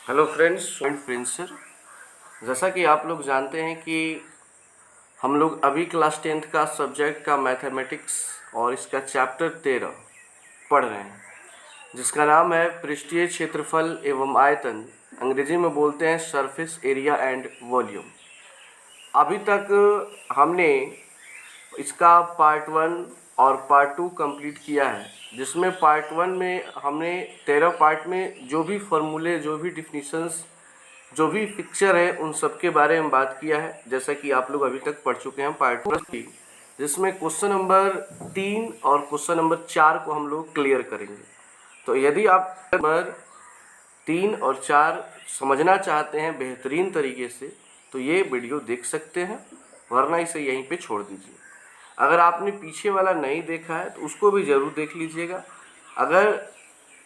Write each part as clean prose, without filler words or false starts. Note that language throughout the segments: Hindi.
हेलो फ्रेंड्स एंड फ्रेंड्सर, जैसा कि आप लोग जानते हैं कि हम लोग अभी क्लास 10th का सब्जेक्ट का मैथमेटिक्स और इसका चैप्टर 13 पढ़ रहे हैं, जिसका नाम है पृष्ठीय क्षेत्रफल एवं आयतन। अंग्रेजी में बोलते हैं सरफेस एरिया एंड वॉल्यूम। अभी तक हमने इसका पार्ट 1 और पार्ट 2 कंप्लीट किया है, जिसमें पार्ट 1 में हमने 13 पार्ट में जो भी फॉर्मूले, जो भी डिफिनीशंस, जो भी पिक्चर है, उन सब के बारे में बात किया है। जैसा कि आप लोग अभी तक पढ़ चुके हैं पार्ट 2, जिसमें क्वेश्चन नंबर 3 और क्वेश्चन नंबर 4 को हम लोग क्लियर करेंगे। तो यदि आप नंबर 3 और 4 समझना चाहते हैं बेहतरीन तरीके से, तो ये वीडियो देख सकते हैं, वरना इसे यहीं पे छोड़ दीजिए। अगर आपने पीछे वाला नहीं देखा है तो उसको भी ज़रूर देख लीजिएगा। अगर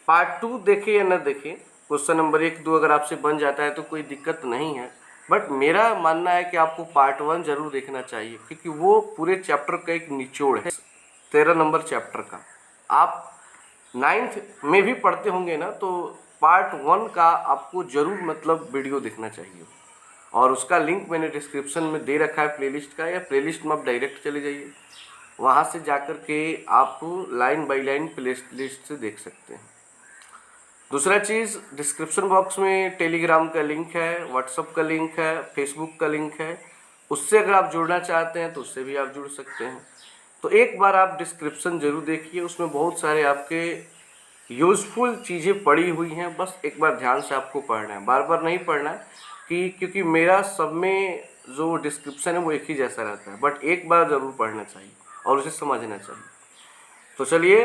पार्ट 2 देखें या न देखें, क्वेश्चन नंबर 1, 2 अगर आपसे बन जाता है तो कोई दिक्कत नहीं है, बट मेरा मानना है कि आपको पार्ट 1 जरूर देखना चाहिए, क्योंकि वो पूरे चैप्टर का एक निचोड़ है। 13 नंबर चैप्टर का आप 9th में भी पढ़ते होंगे ना, तो पार्ट 1 का आपको जरूर मतलब वीडियो देखना चाहिए। और उसका लिंक मैंने डिस्क्रिप्शन में दे रखा है प्लेलिस्ट का, या प्लेलिस्ट में आप डायरेक्ट चले जाइए, वहाँ से जाकर के आप लाइन बाय लाइन प्लेलिस्ट से देख सकते हैं। दूसरा चीज़, डिस्क्रिप्शन बॉक्स में टेलीग्राम का लिंक है, व्हाट्सअप का लिंक है, फेसबुक का लिंक है। उससे अगर आप जुड़ना चाहते हैं तो उससे भी आप जुड़ सकते हैं। तो एक बार आप डिस्क्रिप्शन जरूर देखिए, उसमें बहुत सारे आपके यूज़फुल चीज़ें पड़ी हुई हैं। बस एक बार ध्यान से आपको पढ़ना है, बार बार नहीं पढ़ना है, क्योंकि मेरा सब में जो डिस्क्रिप्शन है वो एक ही जैसा रहता है, बट एक बार ज़रूर पढ़ना चाहिए और उसे समझना चाहिए। तो चलिए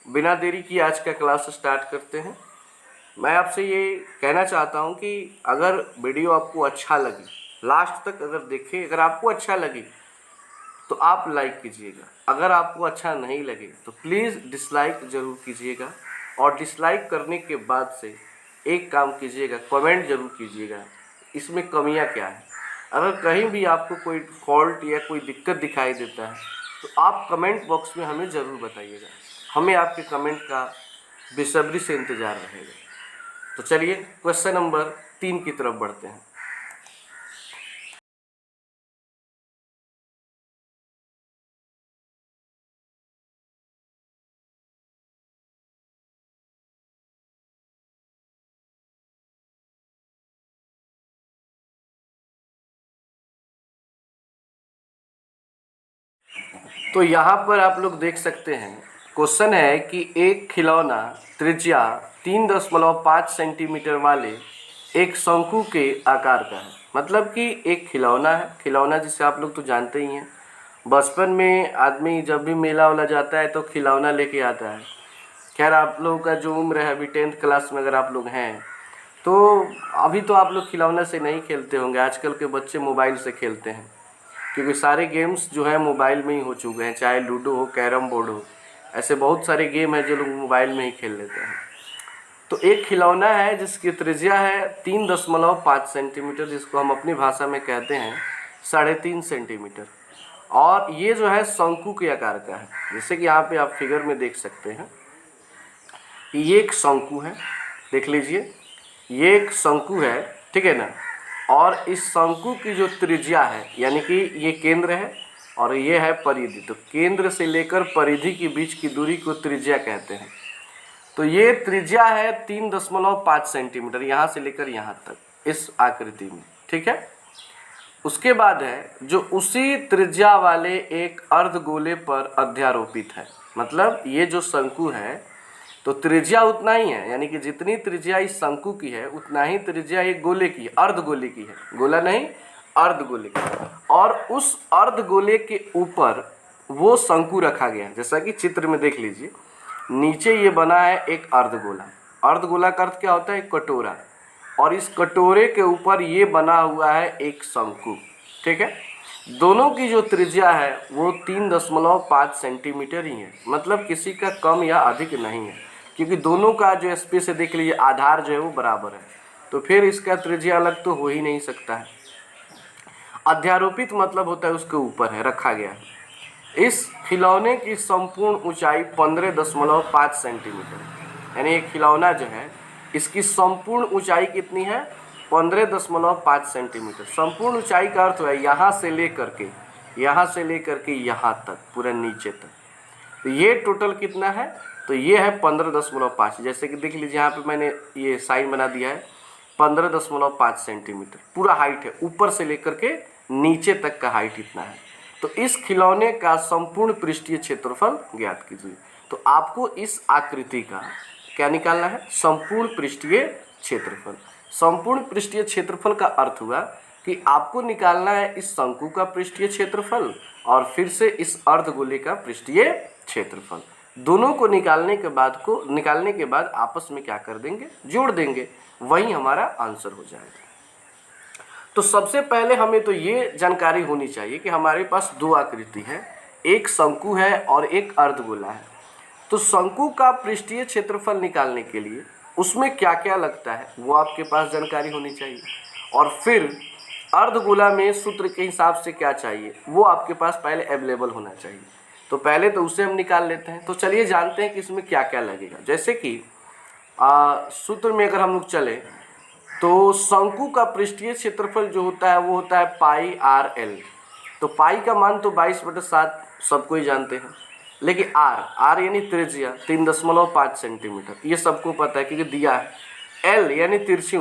बिना देरी की आज का क्लास स्टार्ट करते हैं। मैं आपसे ये कहना चाहता हूँ कि अगर वीडियो आपको अच्छा लगे, लास्ट तक अगर देखें, अगर आपको अच्छा लगे तो आप लाइक कीजिएगा। अगर आपको अच्छा नहीं लगे तो प्लीज़ डिसलाइक ज़रूर कीजिएगा। और डिसलाइक करने के बाद से एक काम कीजिएगा, कमेंट ज़रूर कीजिएगा इसमें कमियां क्या है। अगर कहीं भी आपको कोई फॉल्ट या कोई दिक्कत दिखाई देता है तो आप कमेंट बॉक्स में हमें ज़रूर बताइएगा। हमें आपके कमेंट का बेसब्री से इंतज़ार रहेगा। तो चलिए क्वेश्चन नंबर 3 की तरफ बढ़ते हैं। तो यहाँ पर आप लोग देख सकते हैं, क्वेश्चन है कि एक खिलौना त्रिज्या 3.5 सेंटीमीटर वाले एक शंकु के आकार का है। मतलब कि एक खिलौना है, खिलौना जिसे आप लोग तो जानते ही हैं। बचपन में आदमी जब भी मेला वाला जाता है तो खिलौना लेके आता है। खैर, आप लोगों का जो उम्र है, अभी 10th क्लास में अगर आप लोग हैं तो अभी तो आप लोग खिलौने से नहीं खेलते होंगे। आजकल के बच्चे मोबाइल से खेलते हैं, क्योंकि सारे गेम्स जो है मोबाइल में ही हो चुके हैं, चाहे लूडो हो, कैरम बोर्ड हो, ऐसे बहुत सारे गेम हैं जो लोग मोबाइल में ही खेल लेते हैं। तो एक खिलौना है जिसकी त्रिज्या है 3.5 सेंटीमीटर, जिसको हम अपनी भाषा में कहते हैं 3.5 सेंटीमीटर। और ये जो है शंकु के आकार का है, जैसे कि यहाँ पे आप फिगर में देख सकते हैं। ये एक शंकु है, देख लीजिए, ये एक शंकु है, ठीक है ना। और इस शंकु की जो त्रिज्या है, यानी कि ये केंद्र है और ये है परिधि, तो केंद्र से लेकर परिधि के बीच की दूरी को त्रिज्या कहते हैं। तो ये त्रिज्या है 3.5 सेंटीमीटर, यहाँ से लेकर यहाँ तक इस आकृति में, ठीक है। उसके बाद है जो उसी त्रिज्या वाले एक अर्धगोले पर अध्यारोपित है। मतलब ये जो शंकु है तो त्रिज्या उतना ही है, यानी कि जितनी त्रिज्या इस शंकु की है उतना ही त्रिज्या एक गोले की, अर्धगोले की है, गोला नहीं, अर्धगोले की। और उस अर्धगोले के ऊपर वो शंकु रखा गया है, जैसा कि चित्र में देख लीजिए। नीचे ये बना है एक अर्धगोला। अर्धगोला का अर्थ क्या होता है? एक कटोरा। और इस कटोरे के ऊपर ये बना हुआ है एक शंकु, ठीक है। दोनों की जो त्रिज्या है वो 3.5 सेंटीमीटर ही है, मतलब किसी का कम या अधिक नहीं है, क्योंकि दोनों का जो स्पेस है, देख लीजिए, आधार जो है वो बराबर है, तो फिर इसका त्रिज्या अलग तो हो ही नहीं सकता है। अध्यारोपित मतलब होता है उसके ऊपर है, रखा गया है। इस खिलौने की संपूर्ण ऊंचाई 15.5 सेंटीमीटर, यानी एक खिलौना जो है इसकी संपूर्ण ऊंचाई कितनी है? 15.5 सेंटीमीटर। संपूर्ण ऊंचाई का अर्थ है यहाँ से लेकर के यहाँ तक, पूरा नीचे तक। तो ये टोटल कितना है? तो ये है 15.5। जैसे कि देख लीजिए यहाँ पे मैंने ये साइन बना दिया है, 15.5 सेंटीमीटर पूरा हाइट है, ऊपर से लेकर के नीचे तक का हाइट इतना है। तो इस खिलौने का संपूर्ण पृष्ठीय क्षेत्रफल ज्ञात कीजिए। तो आपको इस आकृति का क्या निकालना है? संपूर्ण पृष्ठीय क्षेत्रफल। संपूर्ण पृष्ठीय क्षेत्रफल का अर्थ हुआ कि आपको निकालना है इस शंकु का पृष्ठीय क्षेत्रफल और फिर से इस अर्धगोले का पृष्ठीय क्षेत्रफल। दोनों को निकालने के बाद आपस में क्या कर देंगे? जोड़ देंगे, वही हमारा आंसर हो जाएगा। तो सबसे पहले हमें तो ये जानकारी होनी चाहिए कि हमारे पास दो आकृति है, एक शंकु है और एक अर्धगोला है। तो शंकु का पृष्ठीय क्षेत्रफल निकालने के लिए उसमें क्या क्या लगता है वो आपके पास जानकारी होनी चाहिए, और फिर अर्धगोला में सूत्र के हिसाब से क्या चाहिए वो आपके पास पहले अवेलेबल होना चाहिए। तो पहले तो उसे हम निकाल लेते हैं। तो चलिए जानते हैं कि इसमें क्या क्या लगेगा। जैसे कि सूत्र में अगर हम लोग चले तो शंकु का पृष्ठीय क्षेत्रफल जो होता है वो होता है पाई आर एल। तो पाई का मान तो 22/7 सबको ही जानते हैं, लेकिन आर यानी त्रिज्या 3.5 सेंटीमीटर, ये सबको पता है क्योंकि दिया है। एल यानी तिरछी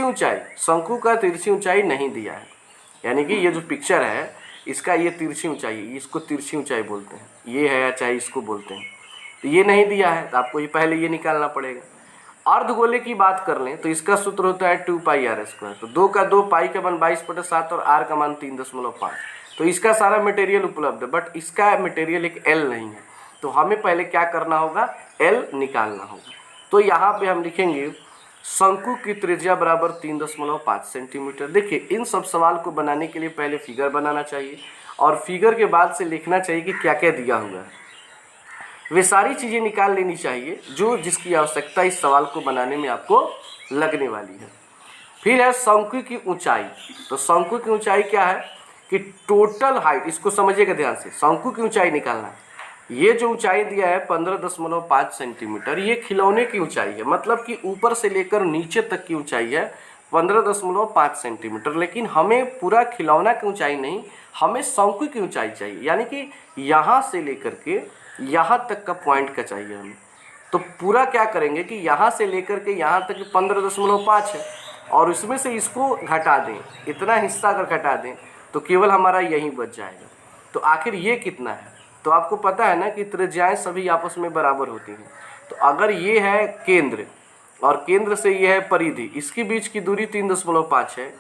ऊंचाई, शंकु का तिरछी ऊंचाई नहीं दिया है, यानी कि ये जो पिक्चर है इसका ये तिरछी ऊंचाई है, इसको तिरछी ऊंचाई बोलते हैं, ये है या चाहे इसको बोलते हैं। तो ये नहीं दिया है तो आपको ये पहले ये निकालना पड़ेगा। अर्धगोले की बात कर लें तो इसका सूत्र होता है 2πr²। तो 2 का 2, पाई का मान 22/7 और आर का मान 3.5। तो इसका सारा मटेरियल उपलब्ध है, बट इसका मटेरियल एक एल नहीं है। तो हमें पहले क्या करना होगा? एल निकालना होगा। तो यहाँ पे हम लिखेंगे शंकु की त्रिज्या बराबर 3.5 सेंटीमीटर। देखिए इन सब सवाल को बनाने के लिए पहले फिगर बनाना चाहिए और फिगर के बाद से लिखना चाहिए कि क्या क्या दिया हुआ है। वे सारी चीज़ें निकाल लेनी चाहिए जो जिसकी आवश्यकता इस सवाल को बनाने में आपको लगने वाली है। फिर है शंकु की ऊंचाई। तो शंकु की ऊंचाई क्या है कि टोटल हाइट, इसको समझिएगा ध्यान से, शंकु की ऊंचाई निकालना है। ये जो ऊंचाई दिया है 15.5 सेंटीमीटर, ये खिलौने की ऊंचाई है, मतलब कि ऊपर से लेकर नीचे तक की ऊंचाई है 15.5 सेंटीमीटर। लेकिन हमें पूरा खिलौना की ऊंचाई नहीं, हमें शंकु की ऊंचाई चाहिए, यानी कि यहाँ से लेकर के यहाँ तक का पॉइंट का चाहिए हमें। तो पूरा क्या करेंगे कि यहाँ से लेकर के यहाँ तक 15.5 है और उसमें से इसको घटा दें, इतना हिस्सा अगर घटा दें तो केवल हमारा यही बच जाएगा। तो आखिर ये कितना है? तो आपको पता है ना कि त्रिज्याएं सभी आपस में बराबर होती हैं। तो अगर ये है केंद्र और केंद्र से ये है परिधि, इसके बीच की दूरी 3.5 है,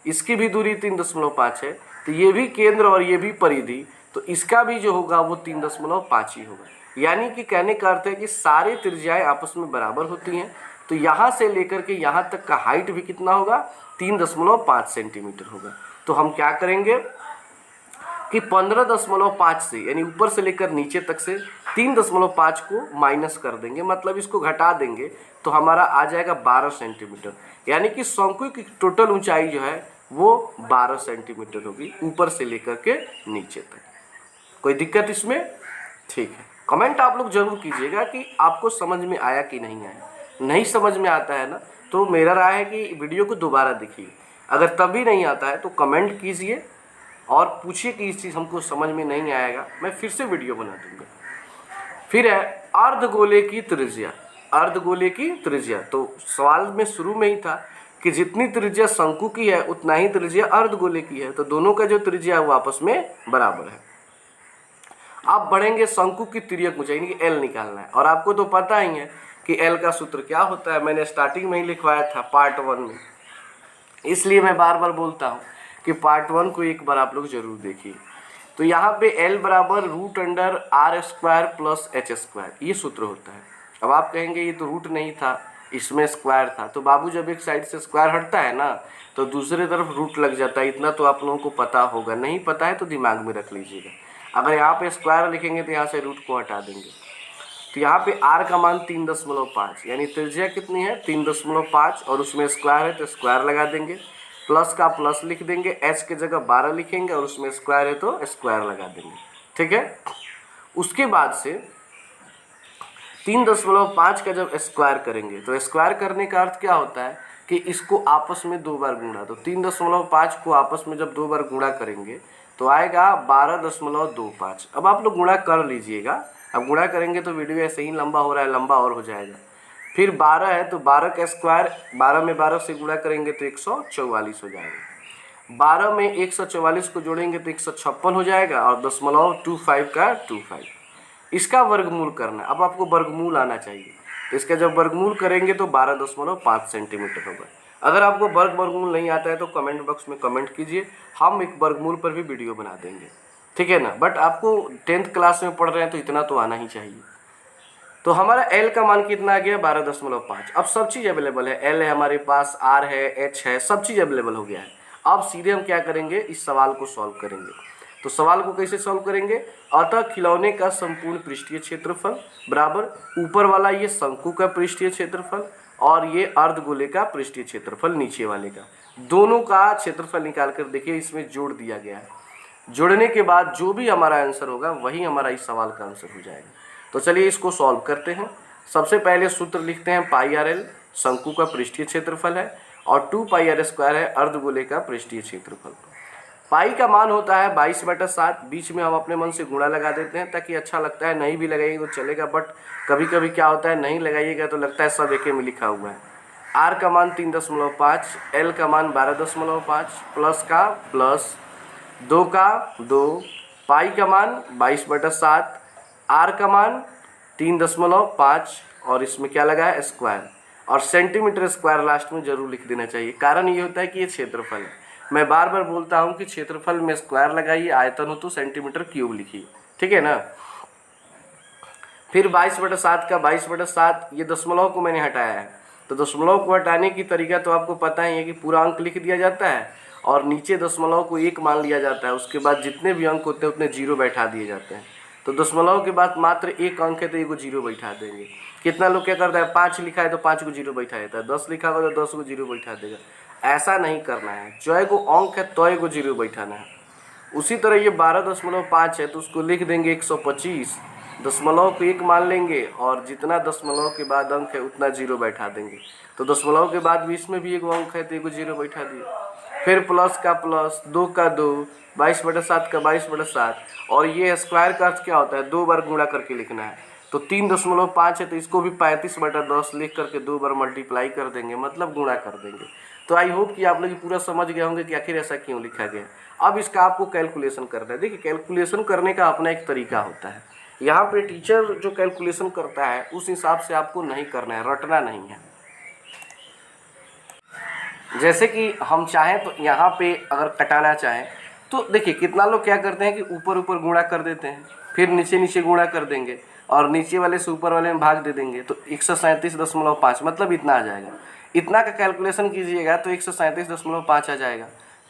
इसकी भी दूरी 3.5 है, तो ये भी केंद्र और ये भी परिधि, तो इसका भी जो होगा वो 3.5 ही होगा। यानी कि कहने का अर्थ है कि सारे त्रिज्याएं आपस में बराबर होती हैं। तो यहाँ से लेकर के यहाँ तक का हाइट भी कितना होगा? 3.5 सेंटीमीटर होगा। तो हम क्या करेंगे कि 15.5 से, यानी ऊपर से लेकर नीचे तक से 3.5 को माइनस कर देंगे, मतलब इसको घटा देंगे, तो हमारा आ जाएगा 12 सेंटीमीटर। यानी कि शंकु की टोटल ऊंचाई जो है वो 12 सेंटीमीटर होगी ऊपर से लेकर के नीचे तक। कोई दिक्कत इसमें? ठीक है, कमेंट आप लोग जरूर कीजिएगा कि आपको समझ में आया कि नहीं आया। नहीं समझ में आता है ना तो मेरा राय है कि वीडियो को दोबारा देखिए। अगर तब भी नहीं आता है तो कमेंट कीजिए और पूछिए कि इस चीज़ हमको समझ में नहीं आएगा, मैं फिर से वीडियो बना दूंगा। फिर है अर्धगोले की त्रिज्या। अर्धगोले की त्रिज्या, तो सवाल में शुरू में ही था कि जितनी त्रिज्या शंकु की है उतना ही त्रिज्या अर्धगोले की है, तो दोनों का जो त्रिज्या है वो आपस में बराबर है। आप बढ़ेंगे शंकु की तिर्यक ऊंचाई यानी कि एल निकालना है, और आपको तो पता ही है कि एल का सूत्र क्या होता है, मैंने स्टार्टिंग में ही लिखवाया था पार्ट 1 में, इसलिए मैं बार बार बोलता हूँ कि पार्ट 1 को एक बार आप लोग जरूर देखिए। तो यहाँ पे L बराबर √r² + h², ये सूत्र होता है। अब आप कहेंगे ये तो रूट नहीं था, इसमें स्क्वायर था। तो बाबू जब एक साइड से स्क्वायर हटता है ना तो दूसरे तरफ रूट लग जाता है, इतना तो आप लोगों को पता होगा। नहीं पता है तो दिमाग में रख लीजिएगा। अगर यहाँ पे स्क्वायर लिखेंगे तो यहाँ से रूट को हटा देंगे। तो यहाँ पे r का मान 3.5, यानी त्रिज्या कितनी है 3.5, और उसमें स्क्वायर है तो स्क्वायर लगा देंगे, प्लस का प्लस लिख देंगे, h की जगह 12 लिखेंगे और उसमें स्क्वायर है तो स्क्वायर लगा देंगे। ठीक है, उसके बाद से 3.5 का जब स्क्वायर करेंगे तो स्क्वायर करने का अर्थ क्या होता है कि इसको आपस में 2 बार गुणा। तो 3.5 को आपस में जब 2 बार गुणा करेंगे तो आएगा 12.25। अब आप लोग गुणा कर लीजिएगा। अब गुणा करेंगे तो वीडियो ऐसे ही लंबा हो रहा है, लंबा और हो जाएगा। फिर 12 है तो 12 का स्क्वायर 12 में 12 से गुणा करेंगे तो 144 हो जाएगा। 12 में 144 को जोड़ेंगे तो 156 हो जाएगा और 0.25 का 25। इसका वर्गमूल करना, अब आपको वर्गमूल आना चाहिए। तो इसका जब वर्गमूल करेंगे तो 12.5 सेंटीमीटर होगा। अगर आपको वर्गमूल नहीं आता है तो कमेंट बॉक्स में कमेंट कीजिए, हम एक वर्गमूल पर भी वीडियो बना देंगे, ठीक है ना। बट आपको 10th क्लास में पढ़ रहे हैं तो इतना तो आना ही चाहिए। तो हमारा L का मान कितना आ गया 12.5। अब सब चीज़ अवेलेबल है, L है हमारे पास, R है, H है, सब चीज़ अवेलेबल हो गया है। अब सीधे हम क्या करेंगे, इस सवाल को सॉल्व करेंगे। तो सवाल को कैसे सॉल्व करेंगे, अतः खिलौने का संपूर्ण पृष्ठीय क्षेत्रफल बराबर ऊपर वाला ये शंकु का पृष्ठीय क्षेत्रफल और ये अर्धगोले का पृष्ठीय क्षेत्रफल नीचे वाले का, दोनों का क्षेत्रफल निकाल कर देखिए इसमें जोड़ दिया गया है। जोड़ने के बाद जो भी हमारा आंसर होगा वही हमारा इस सवाल का आंसर हो जाएगा। तो चलिए इसको सॉल्व करते हैं। सबसे पहले सूत्र लिखते हैं, πr_l शंकु का पृष्ठीय क्षेत्रफल है और 2πr² है अर्धगोले का पृष्ठीय क्षेत्रफल। पाई का मान होता है 22/7। बीच में हम अपने मन से गुणा लगा देते हैं ताकि अच्छा लगता है, नहीं भी लगाइएगा तो चलेगा, बट कभी कभी क्या होता है नहीं लगाइएगा तो लगता है सब एक में लिखा हुआ है। आर का मान 3.5, एल का मान 12.5, प्लस का प्लस, 2 का 2, पाई का मान 22/7, आर का मान 3.5 और इसमें क्या लगा है स्क्वायर, और सेंटीमीटर स्क्वायर लास्ट में जरूर लिख देना चाहिए। कारण ये होता है कि ये क्षेत्रफल है। मैं बार बार बोलता हूँ कि क्षेत्रफल में स्क्वायर लगाइए, आयतन हो तो सेंटीमीटर क्यूब लिखिए, ठीक है ना। फिर 22/7 का 22/7, ये दशमलव को मैंने हटाया है। तो दशमलव को हटाने की तरीका तो आपको पता ही है कि पूरा अंक लिख दिया जाता है और नीचे दशमलव को 1 मान लिया जाता है। उसके बाद जितने भी अंक होते हैं उतने जीरो बैठा दिए जाते हैं। तो दशमलव के बाद मात्र 1 अंक है तो 1 जीरो बैठा देंगे। कितना लोग क्या करता है, 5 लिखा है तो 5 को जीरो बैठा देता है, 10 लिखा होगा तो 10 को जीरो बैठा देगा। ऐसा नहीं करना है, जो को अंक है तो को जीरो बैठाना है। उसी तरह ये 12.5 है तो उसको लिख देंगे 125, दशमलव को 1 मान लेंगे और जितना दशमलव के बाद अंक है उतना जीरो बैठा देंगे। तो दशमलव के बाद भी इसमें भी 1 अंक है तो 1 जीरो बैठा दिए। फिर प्लस का प्लस, 2 का 2, 22/7 का 22/7, और ये स्क्वायर का अर्थ क्या होता है, 2 बार गुणा करके लिखना है। तो 3.5 है तो इसको भी 35/10 लिख करके 2 बार मल्टीप्लाई कर देंगे, मतलब गुणा कर देंगे। तो आई होप कि आप लोग पूरा समझ गए होंगे कि आखिर ऐसा क्यों लिखा गया। अब इसका आपको कैलकुलेशन करना है। देखिए कैलकुलेशन करने का अपना एक तरीका होता है। यहाँ पे टीचर जो कैलकुलेशन करता है उस हिसाब से आपको नहीं करना है, रटना नहीं है। जैसे कि हम चाहें तो यहाँ पे अगर कटाना चाहें तो देखिए कितना लोग क्या करते हैं कि ऊपर ऊपर गुणा कर देते हैं, फिर नीचे नीचे गुणा कर देंगे और नीचे वाले से ऊपर वाले में भाग दे देंगे। तो 137.5 मतलब इतना आ जाएगा। इतना का कैलकुलेशन कीजिएगा तो 137.5 आ जाएगा।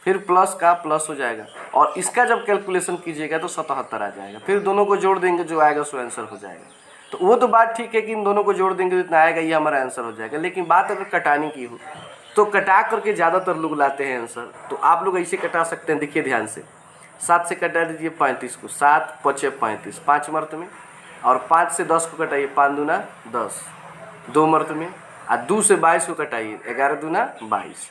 फिर प्लस का प्लस हो जाएगा और इसका जब कैलकुलेशन कीजिएगा तो 77 आ जाएगा। फिर दोनों को जोड़ देंगे, जो आएगा सो आंसर हो जाएगा। तो वो तो बात ठीक है कि इन दोनों को जोड़ देंगे जितना आएगा ये हमारा आंसर हो जाएगा। लेकिन बात अगर कटाने की हो तो कटा करके ज़्यादातर लोग लाते हैं आंसर। तो आप लोग ऐसे कटा सकते हैं, देखिए ध्यान से। 7 से कटा दीजिए 35 को, 7 5 35, 5 मर्त में, और 5 से 10 को कटाइए, 5 दूना 10, 2 मर्त में, और 2 से 22 को कटाइए, 11 दूना 22।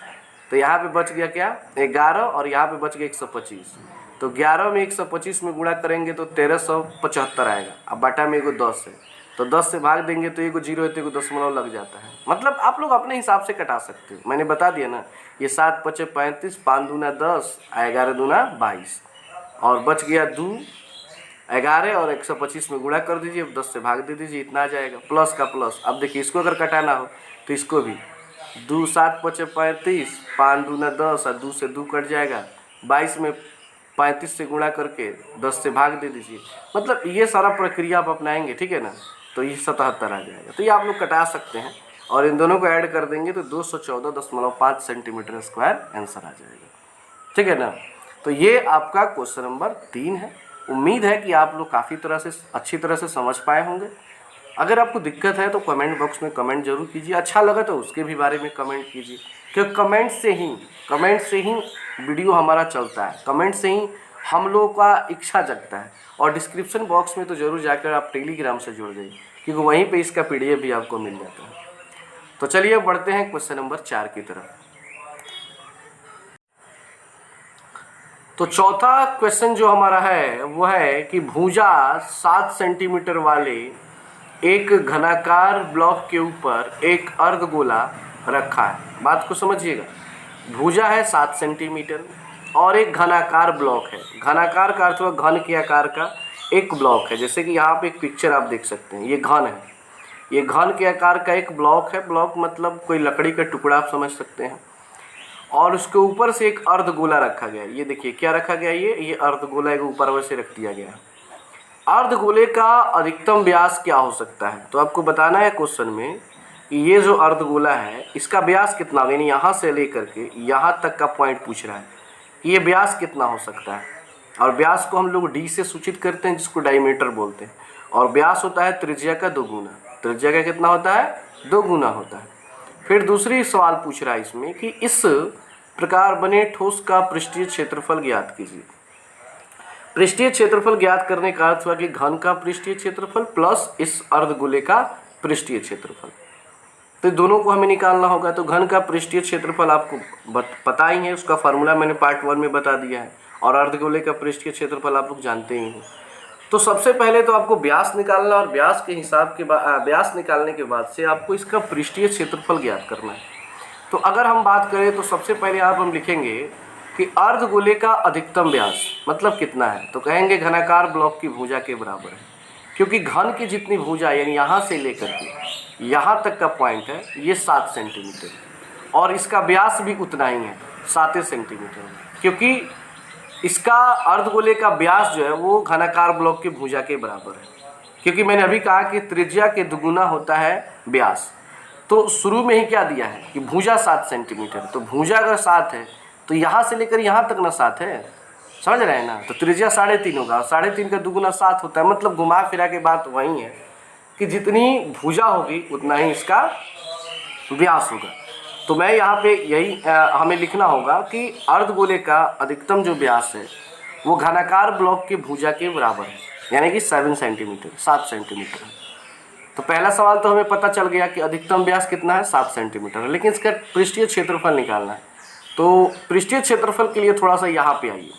तो यहाँ पे बच गया क्या 11 और यहाँ पे बच गया 125। तो 11 में 125 में गुणा करेंगे तो 1375 आएगा। अब बटा में एगो 10 है तो 10 से भाग देंगे तो एगो जीरो है तो एगो दशमलव लग जाता है। मतलब आप लोग अपने हिसाब से कटा सकते हो, मैंने बता दिया ना। ये 7 5 35, 5 दूना 10, 11 दूना 22, और बच गया 2, 11 और 125 में गुणा कर दीजिए, 10 से भाग दे दीजिए, इतना आ जाएगा। प्लस का प्लस, अब देखिए इसको अगर कटाना हो तो इसको भी 2 7 5 35, 5 दूना 10 और 2 से 2 कट जाएगा, 22 में 35 से गुणा करके 10 से भाग दे दीजिए। मतलब ये सारा प्रक्रिया आप अपनाएंगे, ठीक है ना। तो ये 77 आ जाएगा। तो ये आप लोग कटा सकते हैं और इन दोनों को ऐड कर देंगे तो 214.5 सेंटीमीटर स्क्वायर आंसर आ जाएगा, ठीक है ना। तो ये आपका क्वेश्चन नंबर 3 है। उम्मीद है कि आप लोग काफ़ी तरह से अच्छी तरह से समझ पाए होंगे। अगर आपको दिक्कत है तो कमेंट बॉक्स में कमेंट जरूर कीजिए, अच्छा लगा तो उसके भी बारे में कमेंट कीजिए, क्योंकि कमेंट से ही वीडियो हमारा चलता है, कमेंट से ही हम लोगों का इच्छा जगता है। और डिस्क्रिप्शन बॉक्स में तो ज़रूर जाकर आप टेलीग्राम से जुड़ जाइए, क्योंकि वहीं पे इसका PDF भी आपको मिल जाता है। तो चलिए बढ़ते हैं क्वेश्चन नंबर 4 की तरफ। तो चौथा क्वेश्चन जो हमारा है वो है कि भुजा 7 सेंटीमीटर वाले एक घनाकार ब्लॉक के ऊपर एक अर्धगोला रखा है। बात को समझिएगा, भुजा है 7 सेंटीमीटर और एक घनाकार ब्लॉक है। घनाकार का अर्थ हुआ घन के आकार का एक ब्लॉक है। जैसे कि यहाँ पे एक पिक्चर आप देख सकते हैं, ये घन है, ये घन के आकार का एक ब्लॉक है। ब्लॉक मतलब कोई लकड़ी का टुकड़ा आप समझ सकते हैं। और उसके ऊपर से एक अर्धगोला रखा गया है। ये देखिए क्या रखा गया है, ये अर्धगोला एक ऊपर वैसे रख दिया गया है। अर्धगोले का अधिकतम व्यास क्या हो सकता है? तो आपको बताना है क्वेश्चन में कि ये जो अर्धगोला है इसका व्यास कितना, यानी यहाँ से लेकर के यहाँ तक का पॉइंट पूछ रहा है कि ये व्यास कितना हो सकता है। और व्यास को हम लोग d से सूचित करते हैं, जिसको डायमीटर बोलते हैं। और व्यास होता है त्रिज्या का 2 गुना। त्रिज्या का कितना होता है? 2 गुना होता है। फिर दूसरी सवाल पूछ रहा है इसमें कि इस प्रकार बने ठोस का पृष्ठीय क्षेत्रफल ज्ञात कीजिए। पृष्ठीय क्षेत्रफल ज्ञात करने का अर्थ हुआ कि घन का पृष्ठीय क्षेत्रफल प्लस इस अर्धगोले का पृष्ठीय क्षेत्रफल। तो दोनों को हमें निकालना होगा। तो घन का पृष्ठीय क्षेत्रफल आपको पता ही है, उसका फार्मूला मैंने पार्ट 1 में बता दिया है। और अर्धगोले का पृष्ठीय क्षेत्रफल आप लोग जानते ही हैं। तो सबसे पहले तो आपको व्यास निकालना, और व्यास के हिसाब के बाद व्यास निकालने के बाद से आपको इसका पृष्ठीय क्षेत्रफल ज्ञात करना है। तो अगर हम बात करें तो सबसे पहले हम लिखेंगे कि अर्धगोले का अधिकतम व्यास मतलब कितना है। तो कहेंगे घनाकार ब्लॉक की भुजा के बराबर है, क्योंकि घन की जितनी भुजा यानी यहाँ से लेकर के यहाँ तक का पॉइंट है ये 7 सेंटीमीटर, और इसका व्यास भी उतना ही है 7 सेंटीमीटर, क्योंकि इसका अर्धगोले का व्यास जो है वो घनाकार ब्लॉक की भुजा के बराबर है। क्योंकि मैंने अभी कहा कि त्रिज्या के दुगुना होता है व्यास। तो शुरू में ही क्या दिया है कि भुजा 7 सेंटीमीटर, तो भुजा अगर 7 है तो यहाँ से लेकर यहाँ तक ना 7 है, समझ रहे हैं ना। तो त्रिज्या 3.5 होगा, 3.5 का दुगुना 7 होता है। मतलब घुमा फिरा के बात वही है कि जितनी भुजा होगी उतना ही इसका व्यास होगा। तो मैं यहाँ पे यही हमें लिखना होगा कि अर्धगोले का अधिकतम जो व्यास है वो घनाकार ब्लॉक की भुजा के बराबर है, यानी कि 7 सेंटीमीटर 7 सेंटीमीटर। तो पहला सवाल तो हमें पता चल गया कि अधिकतम व्यास कितना है 7 सेंटीमीटर है, लेकिन इसका पृष्ठीय क्षेत्रफल निकालना है। तो पृष्ठीय क्षेत्रफल के लिए थोड़ा सा यहाँ पे आइए।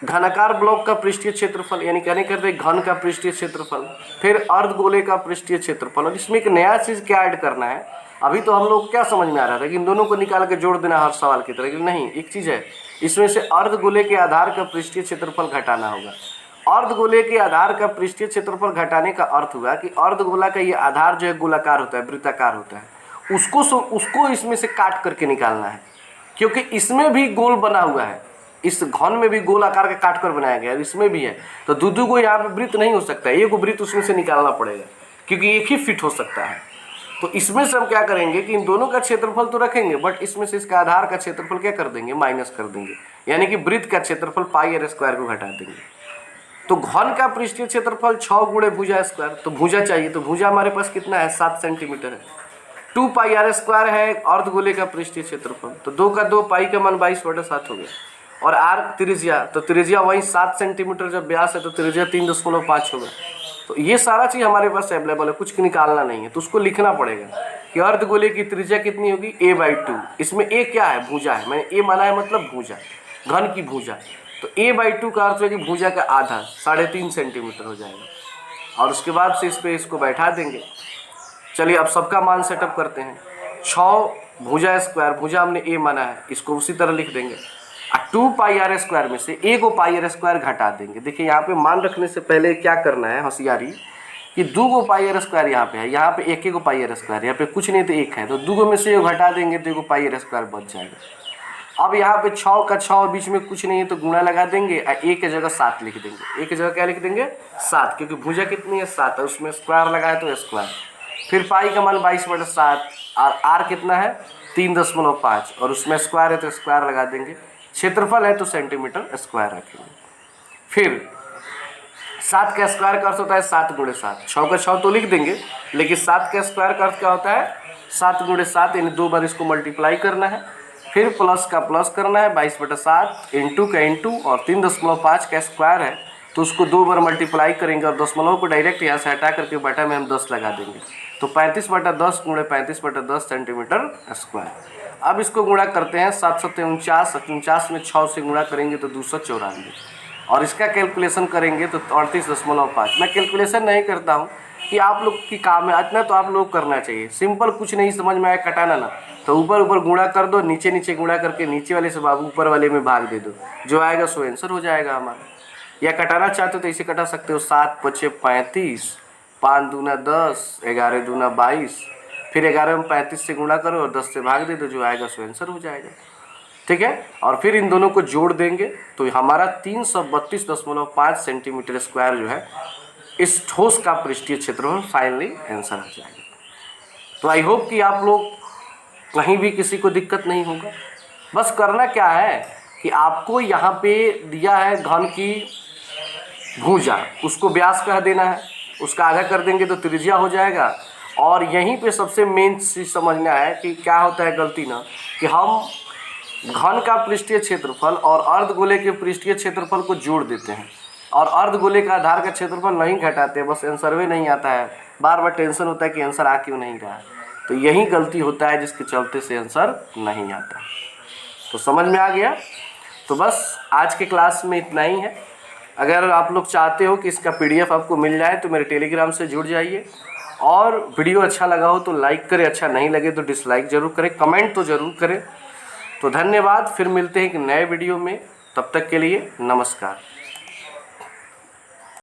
घनाकार ब्लॉक का पृष्ठीय क्षेत्रफल यानी कहने करते घन का पृष्ठीय क्षेत्रफल, फिर अर्धगोले का पृष्ठीय क्षेत्रफल। और इसमें एक नया चीज़ क्या ऐड करना है, अभी तो हम लोग क्या समझ में आ रहा था कि इन दोनों को निकाल के जोड़ देना हर सवाल की तरह, नहीं, एक चीज़ है इसमें से अर्धगोले के आधार का पृष्ठीय क्षेत्रफल घटाना होगा। अर्धगोले के आधार का पृष्ठीय क्षेत्रफल घटाने का अर्थ हुआ कि अर्धगोला का ये आधार जो है गोलाकार होता है, वृत्ताकार होता है, उसको इसमें से काट करके निकालना है, क्योंकि इसमें भी गोल बना हुआ है। इस घन में भी गोल आकार का काट कर बनाया गया है, इसमें भी है। तो दो को यहाँ पे वृत्त नहीं हो सकता, एक वृत्त उसमें से निकालना पड़ेगा, क्योंकि एक ही फिट हो सकता है। तो इसमें से हम क्या करेंगे कि इन दोनों का क्षेत्रफल तो रखेंगे, बट इसमें से इसका आधार का क्षेत्रफल क्या कर देंगे, माइनस कर देंगे, यानी कि वृत्त का क्षेत्रफल πr² को घटा देंगे। तो घन का पृष्ठीय क्षेत्रफल 6 गुणे भुजा स्क्वायर, तो भुजा चाहिए, तो भुजा हमारे पास कितना है 7 सेंटीमीटर है। 2πr² है अर्धगोले का पृष्ठीय क्षेत्रफल, तो 2 का 2 पाई का मान 22/7 हो गया। और r त्रिज्या, तो त्रिज्या वही 7 सेंटीमीटर जब व्यास है तो त्रिज्या 3.5 होगा। तो ये सारा चीज़ हमारे पास अवेलेबल है, कुछ निकालना नहीं है। तो उसको लिखना पड़ेगा कि अर्धगोले की त्रिज्या कितनी होगी a/2। इसमें a क्या है, भुजा है, मैंने a माना है मतलब भुजा, घन की भुजा। तो a/2 का अर्थ है कि भुजा का आधा 3.5 सेंटीमीटर हो जाएगा। और उसके बाद से इस पर इसको बैठा देंगे। चलिए अब सबका मान सेटअप करते हैं। 6 भुजा स्क्वायर, भुजा हमने a माना है, इसको उसी तरह लिख देंगे। 2πr² में से a को πr² घटा देंगे। देखिए यहाँ पे मान रखने से पहले क्या करना है होशियारी कि 2 को πr² यहाँ पे है, यहाँ पे 1 को πr², यहाँ पे कुछ नहीं तो 1 है, तो 2 में से ये घटा देंगे तो 1 को πr² बच जाएगा। अब यहाँ पे 6 का 6 बीच में कुछ नहीं है तो गुणा लगा देंगे, a की जगह 7 लिख देंगे। a की जगह क्या लिख देंगे 7, क्योंकि भुजा कितनी है 7 है, उसमें स्क्वायर लगाए तो स्क्वायर। फिर पाई का मान 22/7 और r कितना है 3.5, और उसमें स्क्वायर है तो स्क्वायर लगा देंगे। क्षेत्रफल है तो सेंटीमीटर स्क्वायर रखेंगे। फिर 7 का स्क्वायर का अर्थ होता है 7 गुणे 7, 6 का 6 तो लिख देंगे, लेकिन 7 का स्क्वायर का अर्थ क्या होता है 7 गुणे 7, यानी 2 बार इसको मल्टीप्लाई करना है। फिर प्लस का प्लस करना है 22/7, इंटू का इंटू, और 3.5 का स्क्वायर है तो उसको 2 बार मल्टीप्लाई करेंगे और दशमलव को डायरेक्ट यहाँ से हटा करके बटा में हम 10 लगा देंगे। तो 35/10 गुणे 35/10 सेंटीमीटर स्क्वायर। अब इसको गुणा करते हैं 7 7 49, 49 में 6 से गुणा करेंगे तो 294 और इसका कैलकुलेशन करेंगे तो 38.5। मैं कैलकुलेशन नहीं करता हूँ कि आप लोग की काम है, इतना तो आप लोग करना चाहिए। सिंपल कुछ नहीं समझ में आया कटाना ना, तो ऊपर ऊपर गुणा कर दो, नीचे नीचे गुणा करके नीचे वाले से बाबू ऊपर वाले में भाग दे दो, जो आएगा सो आंसर हो जाएगा हमारा। या कटाना चाहते हो तो इसे कटा सकते हो, 7 5 35, 5 दूना 10, 11 दूना 22, फिर 11 में 35 से गुणा करो और 10 से भाग दे दो, जो आएगा सो आंसर हो जाएगा। ठीक है, और फिर इन दोनों को जोड़ देंगे तो हमारा 332.5 सेंटीमीटर स्क्वायर जो है इस ठोस का पृष्ठीय क्षेत्रफल फाइनली आंसर आ जाएगा। तो आई होप कि आप लोग कहीं भी किसी को दिक्कत नहीं होगा। बस करना क्या है कि आपको यहाँ पे दिया है घन की भुजा, उसको व्यास कह देना है, उसका आधा कर देंगे तो त्रिज्या हो जाएगा। और यहीं पे सबसे मेन चीज समझना है कि क्या होता है गलती ना, कि हम घन का पृष्ठीय क्षेत्रफल और अर्धगोले के पृष्ठीय क्षेत्रफल को जोड़ देते हैं और अर्धगोले का आधार का क्षेत्रफल नहीं घटाते, बस आंसर में नहीं आता है। बार बार टेंशन होता है कि आंसर आ क्यों नहीं रहा है, तो यही गलती होता है जिसके चलते से आंसर नहीं आता। तो समझ में आ गया। तो बस आज के क्लास में इतना ही है। अगर आप लोग चाहते हो कि इसका PDF आपको मिल जाए तो मेरे टेलीग्राम से जुड़ जाइए, और वीडियो अच्छा लगा हो तो लाइक करें, अच्छा नहीं लगे तो डिसलाइक जरूर करें, कमेंट तो ज़रूर करें। तो धन्यवाद, फिर मिलते हैं एक नए वीडियो में, तब तक के लिए नमस्कार।